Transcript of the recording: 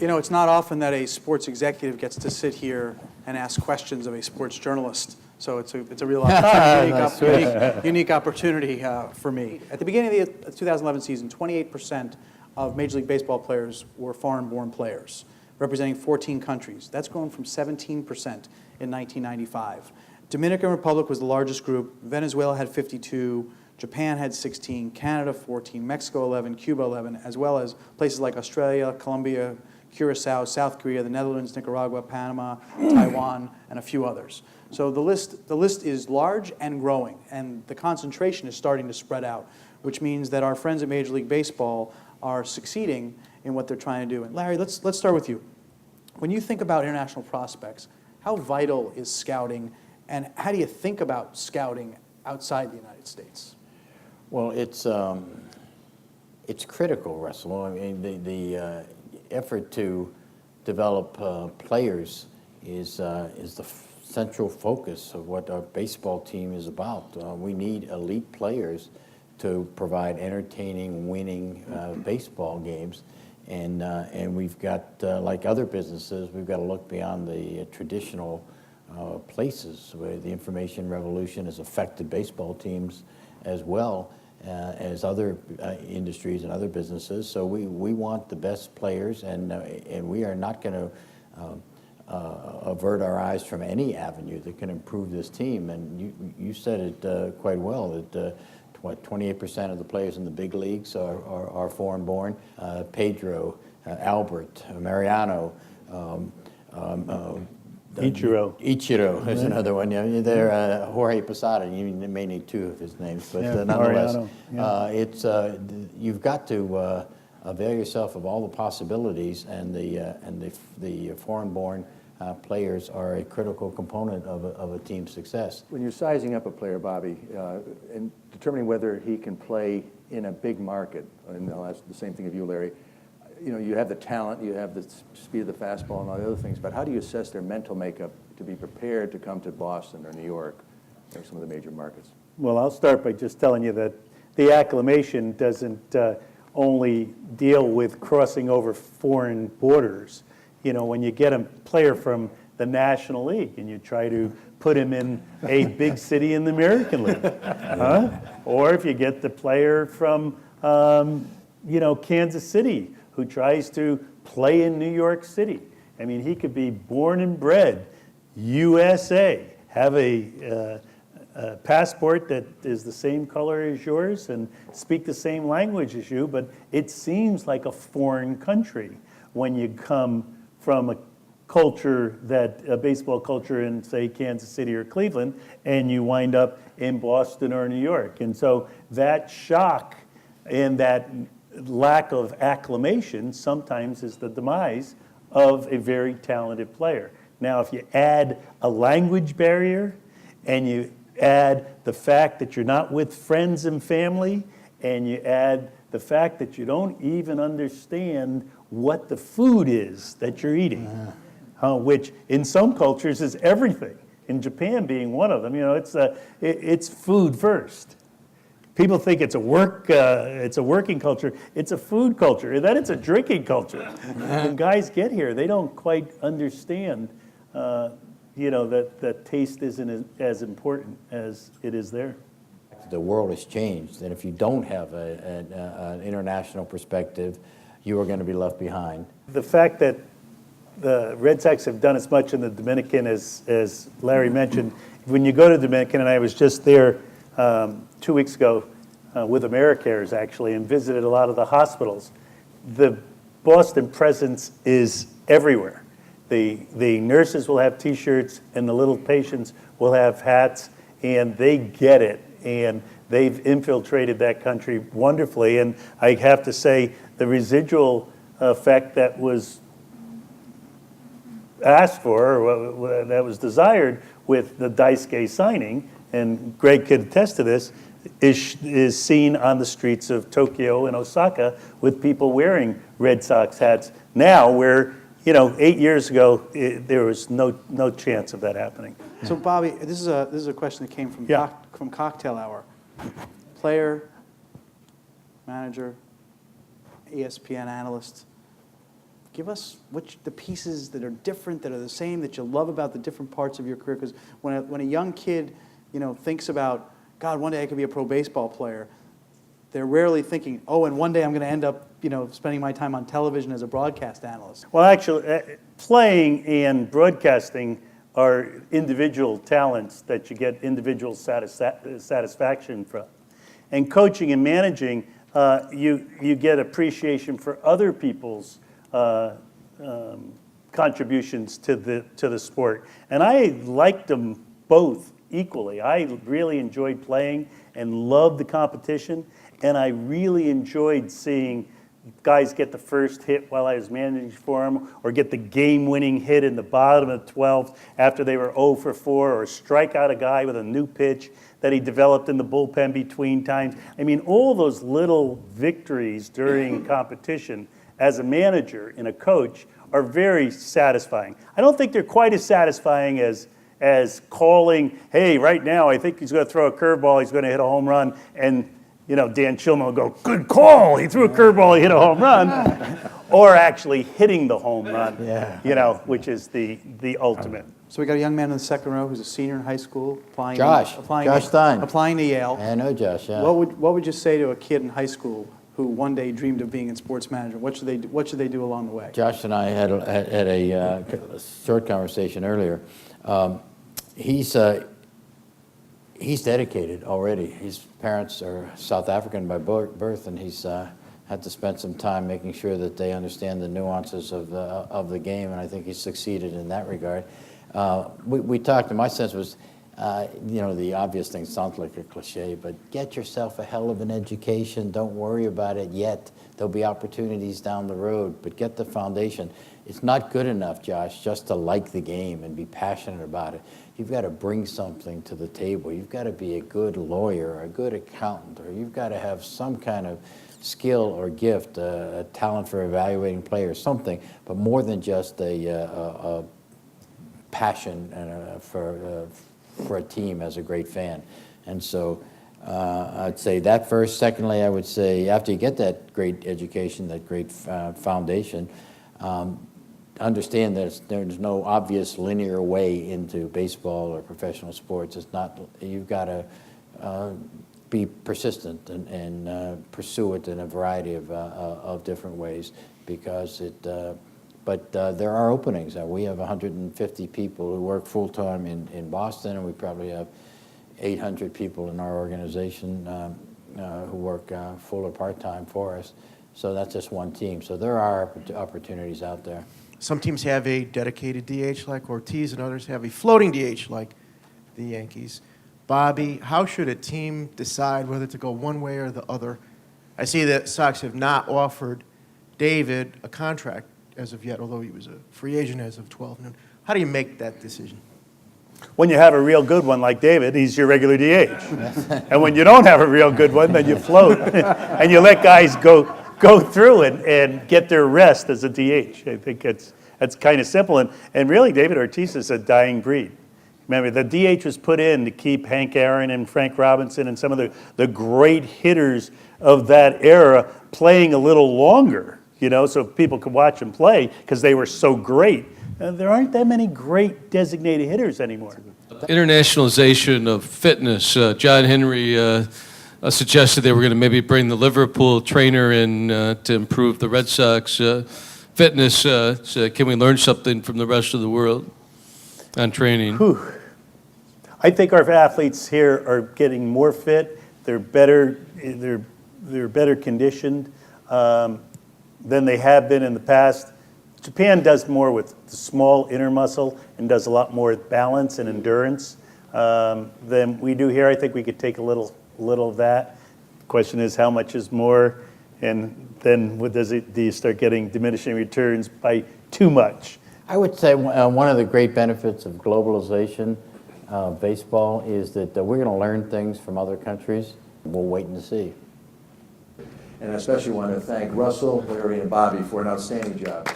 You know, it's not often that a sports executive gets to sit here and ask questions of a sports journalist. So it's a real unique opportunity for me. At the beginning of the 2011 season, 28% of Major League Baseball players were foreign-born players, representing 14 countries. That's grown from 17% in 1995. Dominican Republic was the largest group. Venezuela had 52. Japan had 16, Canada 14, Mexico 11, Cuba 11, as well as places like Australia, Colombia, Curacao, South Korea, the Netherlands, Nicaragua, Panama, Taiwan, and a few others. So the list is large and growing, and the concentration is starting to spread out, which means that our friends at Major League Baseball are succeeding in what they're trying to do. And Larry, let's start with you. When you think about international prospects, how vital is scouting, and how do you think about scouting outside the United States? Well, it's critical, Russell. I mean, the effort to develop players is the central focus of what our baseball team is about. We need elite players to provide entertaining, winning baseball games, and we've got, like other businesses, we've got to look beyond the traditional places where the information revolution has affected baseball teams as well as other industries and other businesses. So we want the best players, and we are not going to avert our eyes from any avenue that can improve this team. And you said it quite well, that 28% of the players in the big leagues are foreign-born. Pedro, Albert, Mariano, Ichiro is another one. Yeah, they're Jorge Posada. You may need two of his names, but nonetheless, you've got to avail yourself of all the possibilities, and the foreign-born players are a critical component of a team's success. When you're sizing up a player, Bobby, and determining whether he can play in a big market, and I'll ask the same thing of you, Larry. You know, you have the talent, you have the speed of the fastball and all the other things, but how do you assess their mental makeup to be prepared to come to Boston or New York or some of the major markets? Well, I'll start by just telling you that the acclimation doesn't only deal with crossing over foreign borders. You know, when you get a player from the National League and you try to put him in a big city in the American League, or if you get the player from, Kansas City, who tries to play in New York City. I mean, he could be born and bred USA, have a passport that is the same color as yours and speak the same language as you, but it seems like a foreign country when you come from a culture a baseball culture in, say, Kansas City or Cleveland, and you wind up in Boston or New York. And so that shock and that lack of acclimation sometimes is the demise of a very talented player. Now, if you add a language barrier and you add the fact that you're not with friends and family, and you add the fact that you don't even understand what the food is that you're eating, which in some cultures is everything. In Japan being one of them, it's food first. People think it's a working culture. It's a food culture, and then it's a drinking culture. When guys get here, they don't quite understand, that taste isn't as important as it is there. The world has changed, and if you don't have an international perspective, you are going to be left behind. The fact that the Red Sox have done as much in the Dominican as Larry mentioned, when you go to Dominican, and I was just there 2 weeks ago with AmeriCares actually, and visited a lot of the hospitals. The Boston presence is everywhere. The nurses will have T-shirts, and the little patients will have hats, and they get it, and they've infiltrated that country wonderfully. And I have to say, the residual effect that was asked for, or that was desired with the Daisuke signing, and Greg could attest to this, is seen on the streets of Tokyo and Osaka with people wearing Red Sox hats now, where 8 years ago there was no chance of that happening. So Bobby, this is a question that came from Cocktail Hour. Player, manager, ESPN analyst. give us the pieces that are different, that are the same, that you love about the different parts of your career. Because when a young kid, thinks about, God, one day I could be a pro baseball player, they're rarely thinking, oh, and one day I'm going to end up, spending my time on television as a broadcast analyst. Well, actually, playing and broadcasting are individual talents that you get individual satisfaction from. And coaching and managing, you get appreciation for other people's contributions to the sport. And I liked them both equally. I really enjoyed playing and loved the competition, and I really enjoyed seeing guys get the first hit while I was managing for them, or get the game-winning hit in the bottom of the 12th after they were 0 for 4, or strike out a guy with a new pitch that he developed in the bullpen between times. I mean, all those little victories during competition as a manager and a coach are very satisfying. I don't think they're quite as satisfying as calling, hey, right now I think he's going to throw a curveball, he's going to hit a home run, and Dan Shulman will go, good call, he threw a curveball, he hit a home run, or actually hitting the home run, which is the ultimate. So we got a young man in the second row who's a senior in high school, applying Josh Stein. applying to Yale. I know Josh, yeah. What would you say to a kid in high school who one day dreamed of being in sports management? What should they do along the way? Josh and I had a short conversation earlier. He's dedicated already. His parents are South African by birth, and he's had to spend some time making sure that they understand the nuances of the game, and I think he's succeeded in that regard. We talked, and my sense was, the obvious thing sounds like a cliche, but get yourself a hell of an education. Don't worry about it yet. There'll be opportunities down the road, but get the foundation. It's not good enough, Josh, just to like the game and be passionate about it. You've got to bring something to the table. You've got to be a good lawyer, a good accountant, or you've got to have some kind of skill or gift, a talent for evaluating players, something, but more than just a passion and for a team as a great fan. And so I'd say that first. Secondly, I would say after you get that great education, that great foundation, understand that there's no obvious linear way into baseball or professional sports. It's not. You've got to be persistent and pursue it in a variety of different ways, because it. But there are openings. We have 150 people who work full-time in Boston, and we probably have 800 people in our organization who work full or part-time for us. So that's just one team. So there are opportunities out there. Some teams have a dedicated DH like Ortiz, and others have a floating DH like the Yankees. Bobby, how should a team decide whether to go one way or the other? I see that Sox have not offered David a contract as of yet, although he was a free agent as of 12 noon. How do you make that decision? When you have a real good one like David, he's your regular DH. And when you don't have a real good one, then you float and you let guys go through and get their rest as a DH. I think that's kind of simple. And really, David Ortiz is a dying breed. Remember, the DH was put in to keep Hank Aaron and Frank Robinson and some of the great hitters of that era playing a little longer, so people could watch them play because they were so great. There aren't that many great designated hitters anymore. Internationalization of fitness. John Henry suggested they were going to maybe bring the Liverpool trainer in to improve the Red Sox fitness. So can we learn something from the rest of the world on training? I think our athletes here are getting more fit. They're better. They're better conditioned than they have been in the past. Japan does more with the small inner muscle and does a lot more with balance and endurance than we do here. I think we could take a little of that. The question is, how much is more? And then do you start getting diminishing returns by too much? I would say one of the great benefits of globalization of baseball is that we're going to learn things from other countries. We'll wait and see. And I especially want to thank Russell, Larry, and Bobby for an outstanding job.